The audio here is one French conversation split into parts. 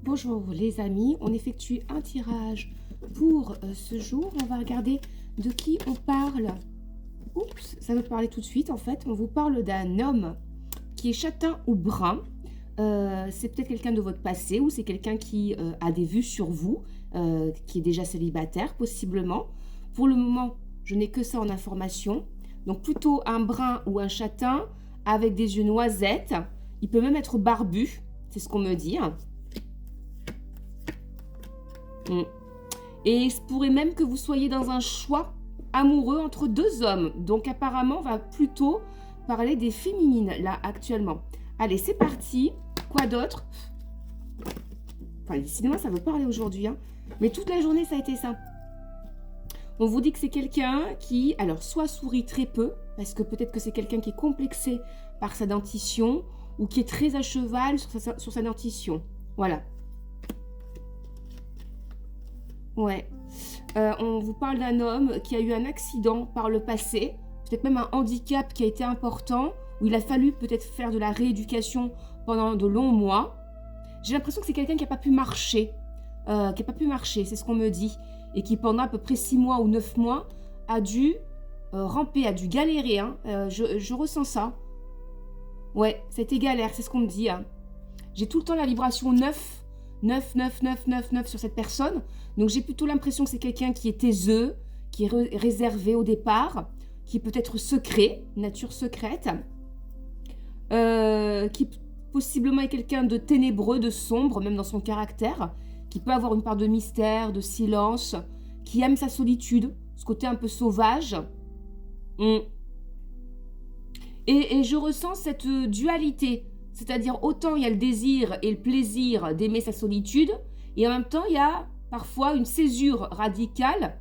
Bonjour les amis, on effectue un tirage pour ce jour. On va regarder de qui on parle. Oups, ça veut parler tout de suite en fait. On vous parle d'un homme qui est châtain ou brun. C'est peut-être quelqu'un de votre passé ou c'est quelqu'un qui a des vues sur vous, qui est déjà célibataire possiblement. Pour le moment, je n'ai que ça en information. Donc plutôt un brun ou un châtain avec des yeux noisettes. Il peut même être barbu, c'est ce qu'on me dit. Et il se pourrait même que vous soyez dans un choix amoureux entre deux hommes. Donc apparemment, on va plutôt parler des féminines, là, actuellement. Allez, c'est parti. Quoi d'autre? Enfin, décidément, ça veut parler aujourd'hui. Hein. Mais toute la journée, ça a été ça. On vous dit que c'est quelqu'un qui, alors, soit sourit très peu, parce que peut-être que c'est quelqu'un qui est complexé par sa dentition, ou qui est très à cheval sur sa dentition. Voilà. Ouais. On vous parle d'un homme qui a eu un accident par le passé, peut-être même un handicap qui a été important, où il a fallu peut-être faire de la rééducation pendant de longs mois. J'ai l'impression que c'est quelqu'un qui n'a pas pu marcher, c'est ce qu'on me dit, et qui pendant à peu près 6 mois ou 9 mois a dû ramper, a dû galérer. Hein. Je ressens ça. Ouais, c'était galère, c'est ce qu'on me dit. Hein. J'ai tout le temps la vibration 9, 9, 9, 9, 9, 9 sur cette personne. Donc j'ai plutôt l'impression que c'est quelqu'un qui est taiseux, qui est réservé au départ, qui peut être secret, nature secrète, qui possiblement est quelqu'un de ténébreux, de sombre, même dans son caractère, qui peut avoir une part de mystère, de silence, qui aime sa solitude, ce côté un peu sauvage. Et je ressens cette dualité, c'est-à-dire autant il y a le désir et le plaisir d'aimer sa solitude, et en même temps il y a parfois une césure radicale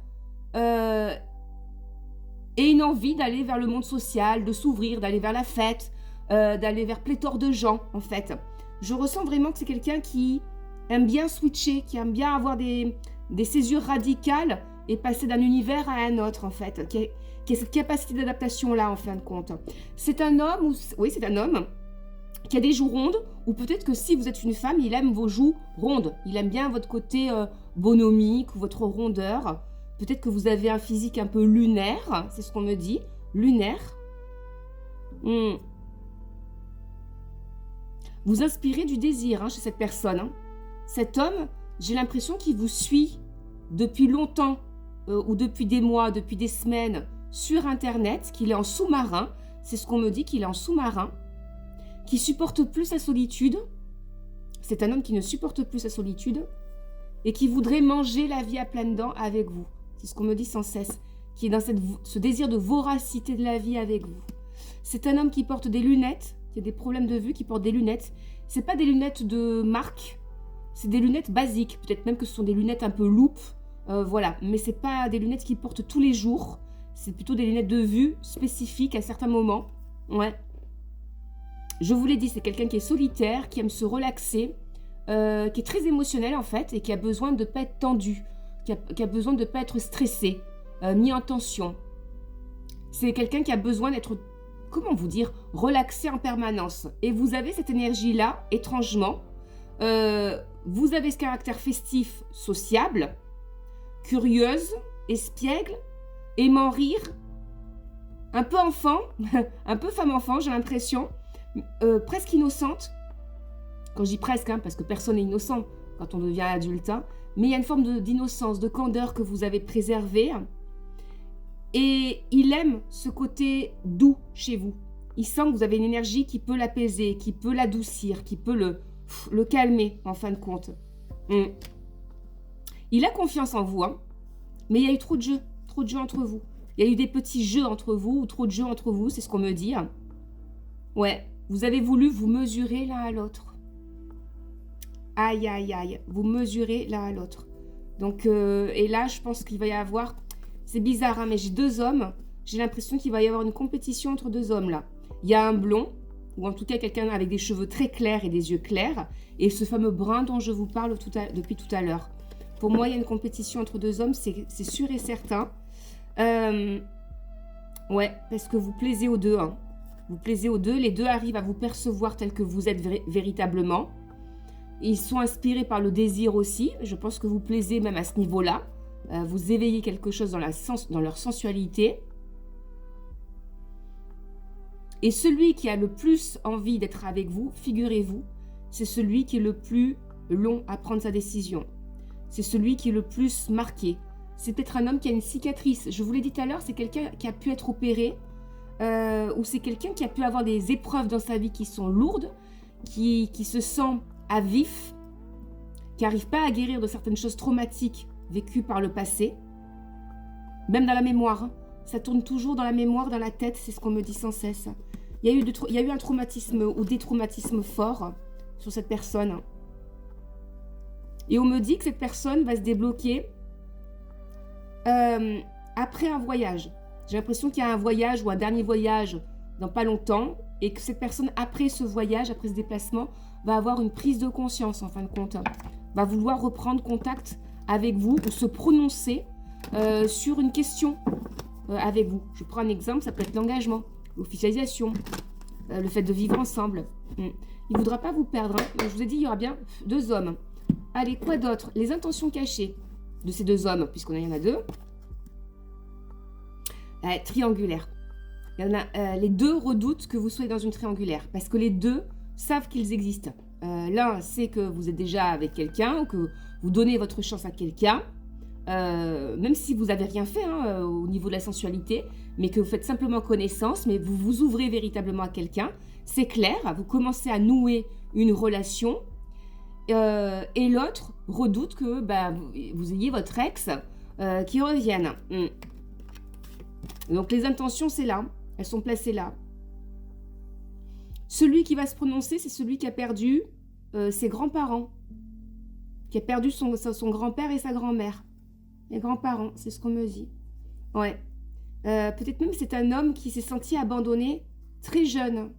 et une envie d'aller vers le monde social, de s'ouvrir, d'aller vers la fête, d'aller vers pléthore de gens en fait. Je ressens vraiment que c'est quelqu'un qui aime bien switcher, qui aime bien avoir des césures radicales et passer d'un univers à un autre en fait, qui a cette capacité d'adaptation là en fin de compte. C'est un homme, oui c'est un homme, qui a des joues rondes, ou peut-être que si vous êtes une femme, il aime vos joues rondes. Il aime bien votre côté bonomique ou votre rondeur. Peut-être que vous avez un physique un peu lunaire, c'est ce qu'on me dit. Lunaire. Vous inspirez du désir chez cette personne. Hein. Cet homme, j'ai l'impression qu'il vous suit depuis longtemps, ou depuis des mois, depuis des semaines, sur Internet, qu'il est en sous-marin. C'est ce qu'on me dit, qu'il est en sous-marin. Qui supporte plus sa solitude. C'est un homme qui ne supporte plus sa solitude et qui voudrait manger la vie à pleines dents avec vous. C'est ce qu'on me dit sans cesse, qui est dans ce désir de voracité de la vie avec vous. C'est un homme qui porte des lunettes, qui a des problèmes de vue, qui porte des lunettes. C'est pas des lunettes de marque, c'est des lunettes basiques. Peut-être même que ce sont des lunettes un peu loupe, voilà. Mais c'est pas des lunettes qu'il porte tous les jours. C'est plutôt des lunettes de vue spécifiques à certains moments. Ouais. Je vous l'ai dit, c'est quelqu'un qui est solitaire, qui aime se relaxer, qui est très émotionnel en fait, et qui a besoin de ne pas être tendu, qui a besoin de ne pas être stressé, mis en tension. C'est quelqu'un qui a besoin d'être, comment vous dire, relaxé en permanence. Et vous avez cette énergie-là, étrangement. Vous avez ce caractère festif, sociable, curieuse, espiègle, aimant rire, un peu enfant, un peu femme-enfant, j'ai l'impression. Presque innocente, quand je dis presque, parce que personne n'est innocent quand on devient adulte, mais il y a une forme d'innocence, de candeur que vous avez préservée, et il aime ce côté doux chez vous. Il sent que vous avez une énergie qui peut l'apaiser, qui peut l'adoucir, qui peut le calmer en fin de compte. Il a confiance en vous, mais il y a eu trop de jeux entre vous. Il y a eu des petits jeux entre vous, ou trop de jeux entre vous, c'est ce qu'on me dit. Ouais. Vous avez voulu vous mesurer l'un à l'autre. Aïe, aïe, aïe. Vous mesurez l'un à l'autre. Donc, et là, je pense qu'il va y avoir... C'est bizarre, mais j'ai deux hommes. J'ai l'impression qu'il va y avoir une compétition entre deux hommes, là. Il y a un blond, ou en tout cas quelqu'un avec des cheveux très clairs et des yeux clairs, et ce fameux brun dont je vous parle depuis tout à l'heure. Pour moi, il y a une compétition entre deux hommes, c'est sûr et certain. Ouais, parce que vous plaisez aux deux, Vous plaisez aux deux, les deux arrivent à vous percevoir tel que vous êtes véritablement. Ils sont inspirés par le désir aussi. Je pense que vous plaisez même à ce niveau-là. Vous éveillez quelque chose dans leur sensualité. Et celui qui a le plus envie d'être avec vous, figurez-vous, c'est celui qui est le plus long à prendre sa décision. C'est celui qui est le plus marqué. C'est peut-être un homme qui a une cicatrice. Je vous l'ai dit tout à l'heure, c'est quelqu'un qui a pu être opéré ou c'est quelqu'un qui a pu avoir des épreuves dans sa vie qui sont lourdes, qui se sent à vif, qui n'arrive pas à guérir de certaines choses traumatiques vécues par le passé, même dans la mémoire. Hein. Ça tourne toujours dans la mémoire, dans la tête, c'est ce qu'on me dit sans cesse. Il y a eu un traumatisme ou des traumatismes forts sur cette personne. Et on me dit que cette personne va se débloquer après un voyage. J'ai l'impression qu'il y a un voyage ou un dernier voyage dans pas longtemps et que cette personne, après ce voyage, après ce déplacement, va avoir une prise de conscience en fin de compte. Va vouloir reprendre contact avec vous ou se prononcer sur une question avec vous. Je prends un exemple, ça peut être l'engagement, l'officialisation, le fait de vivre ensemble. Il ne voudra pas vous perdre. Hein. Je vous ai dit, il y aura bien 2 hommes. Allez, quoi d'autre? Les intentions cachées de ces 2 hommes, puisqu'on y en a 2. Triangulaire. Il y en a, les 2 redoutent que vous soyez dans une triangulaire, parce que les 2 savent qu'ils existent. L'un sait que vous êtes déjà avec quelqu'un, ou que vous donnez votre chance à quelqu'un, même si vous n'avez rien fait au niveau de la sensualité, mais que vous faites simplement connaissance, mais vous vous ouvrez véritablement à quelqu'un. C'est clair, vous commencez à nouer une relation, et l'autre redoute que vous ayez votre ex qui revienne. Donc les intentions, c'est là, elles sont placées là. Celui qui va se prononcer, c'est celui qui a perdu ses grands-parents, qui a perdu son grand-père et sa grand-mère. Les grands-parents, c'est ce qu'on me dit. Ouais. Peut-être même c'est un homme qui s'est senti abandonné très jeune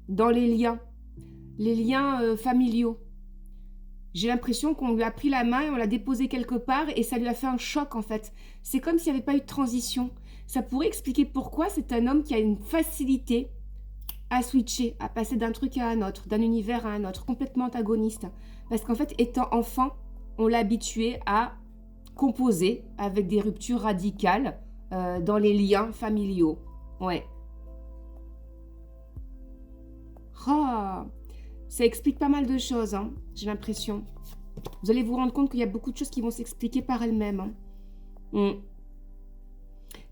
dans les liens familiaux. J'ai l'impression qu'on lui a pris la main et on l'a déposé quelque part et ça lui a fait un choc en fait. C'est comme s'il n'y avait pas eu de transition. Ça pourrait expliquer pourquoi c'est un homme qui a une facilité à switcher, à passer d'un truc à un autre, d'un univers à un autre, complètement antagoniste. Parce qu'en fait, étant enfant, on l'a habitué à composer avec des ruptures radicales dans les liens familiaux. Ouais. Oh, ça explique pas mal de choses, hein, j'ai l'impression. Vous allez vous rendre compte qu'il y a beaucoup de choses qui vont s'expliquer par elles-mêmes. Hein.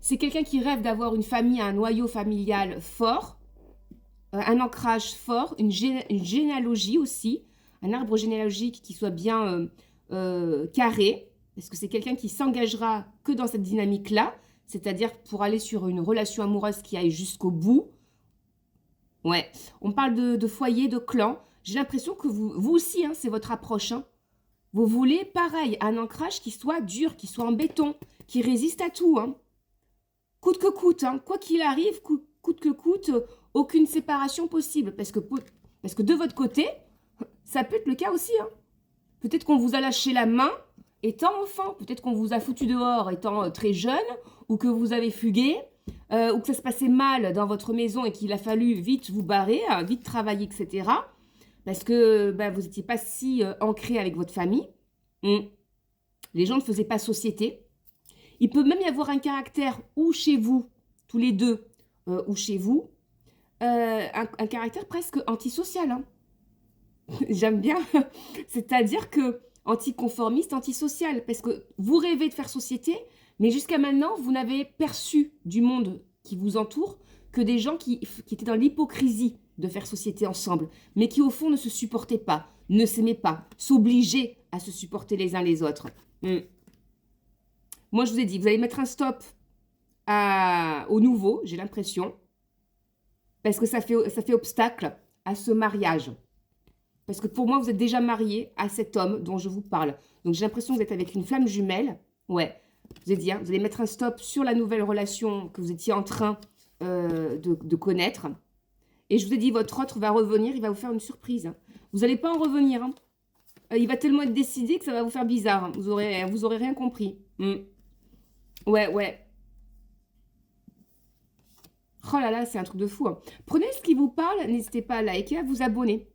C'est quelqu'un qui rêve d'avoir une famille, un noyau familial fort, un ancrage fort, une généalogie aussi, un arbre généalogique qui soit bien carré, parce que c'est quelqu'un qui s'engagera que dans cette dynamique-là, c'est-à-dire pour aller sur une relation amoureuse qui aille jusqu'au bout. Ouais, on parle de foyer, de clan. J'ai l'impression que vous aussi, hein, c'est votre approche. Hein. Vous voulez, pareil, un ancrage qui soit dur, qui soit en béton, qui résiste à tout. Hein. Coûte que coûte, hein. Quoi qu'il arrive, coûte que coûte, aucune séparation possible. Parce que de votre côté, ça peut être le cas aussi. Hein. Peut-être qu'on vous a lâché la main étant enfant. Peut-être qu'on vous a foutu dehors étant très jeune, ou que vous avez fugué, ou que ça se passait mal dans votre maison et qu'il a fallu vite vous barrer, vite travailler, etc. Parce que vous n'étiez pas si ancré avec votre famille. Les gens ne faisaient pas société. Il peut même y avoir un caractère ou chez vous, tous les deux, ou chez vous, un caractère presque antisocial. Hein. J'aime bien. C'est-à-dire que anticonformiste, antisocial. Parce que vous rêvez de faire société, mais jusqu'à maintenant, vous n'avez perçu du monde qui vous entoure que des gens qui étaient dans l'hypocrisie de faire société ensemble, mais qui au fond ne se supportaient pas, ne s'aimaient pas, s'obligeaient à se supporter les uns les autres. Moi, je vous ai dit, vous allez mettre un stop au nouveau, j'ai l'impression, parce que ça fait obstacle à ce mariage. Parce que pour moi, vous êtes déjà marié à cet homme dont je vous parle. Donc, j'ai l'impression que vous êtes avec une flamme jumelle. Ouais, je vous ai dit, hein, vous allez mettre un stop sur la nouvelle relation que vous étiez en train de connaître. Et je vous ai dit, votre autre va revenir, il va vous faire une surprise. Hein. Vous n'allez pas en revenir. Hein. Il va tellement être décidé que ça va vous faire bizarre. Hein. Vous aurez rien compris. Ouais. Oh là là, c'est un truc de fou. Hein. Prenez ce qui vous parle, n'hésitez pas à liker, à vous abonner.